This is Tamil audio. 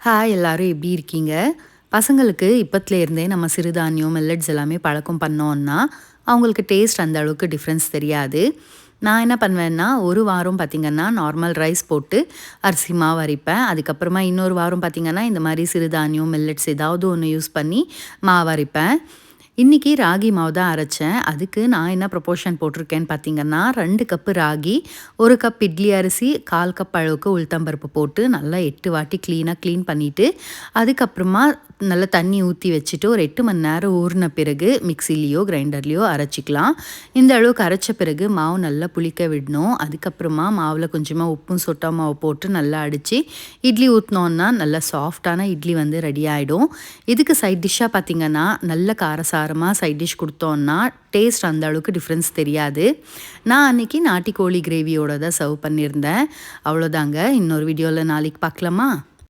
ஹாய் எல்லாரும் எப்படி இருக்கீங்க? பசங்களுக்கு இப்பத்துலேருந்தே நம்ம சிறுதானியம், மில்லட்ஸ் எல்லாமே பழக்கம் பண்ணோம்னா, அவங்களுக்கு டேஸ்ட் அந்த அளவுக்கு டிஃப்ரென்ஸ் தெரியாது. நான் என்ன பண்ணுவேன்னா, ஒரு வாரம் பார்த்திங்கன்னா, நார்மல் ரைஸ் போட்டு அரிசி மாவு அரைப்பேன். அதுக்கப்புறமா இன்னொரு வாரம் பார்த்திங்கன்னா, இந்த மாரி சிறுதானியம், மில்லட்ஸ் ஏதாவது ஒண்ணு யூஸ் பண்ணி மாவு அரைப்பேன். இன்னைக்கு ராகி மாவு தான் அரைச்சேன். அதுக்கு நான் என்ன ப்ரொபோர்ஷன் போட்டிருக்கேன்னு பார்த்தீங்கன்னா, 2 கப்பு ராகி, 1 கப் இட்லி அரிசி, 1/4 கப் அளவுக்கு உளுத்தம் பருப்பு போட்டு நல்லா 8 வாட்டி க்ளீன் பண்ணிட்டு, அதுக்கப்புறமா நல்லா தண்ணி ஊத்தி வச்சுட்டு ஒரு 8 மணி நேரம் ஊறின பிறகு மிக்ஸிலயோ, கிரைண்டர்லயோ அரைச்சிக்கலாம். இந்த அளவுக்கு அரைச்ச பிறகு மாவு நல்லா புளிக்க விடணும். அதுக்கப்புறமா மாவுல கொஞ்சமா உப்பும், சொட்டா மாவு போட்டு நல்லா அடிச்சு, இட்லி ஊத்துனோம்னா நல்லா சாஃப்ட்டான இட்லி வந்து ரெடி ஆயிடும். இதுக்கு சைட் டிஷ்ஷா பார்த்தீங்கன்னா, நல்ல காரசாரமா சைட் டிஷ் குடுத்தோம்னா, டேஸ்ட் அந்த அளவுக்கு டிஃப்ரென்ஸ் தெரியாது. நான் அன்னைக்கு நாட்டுக்கோழி கிரேவியோட தான் சர்வ் பண்ணியிருந்தேன். அவ்வளோதாங்க. இன்னொரு வீடியோல நாளைக்கு பார்க்கலாமா?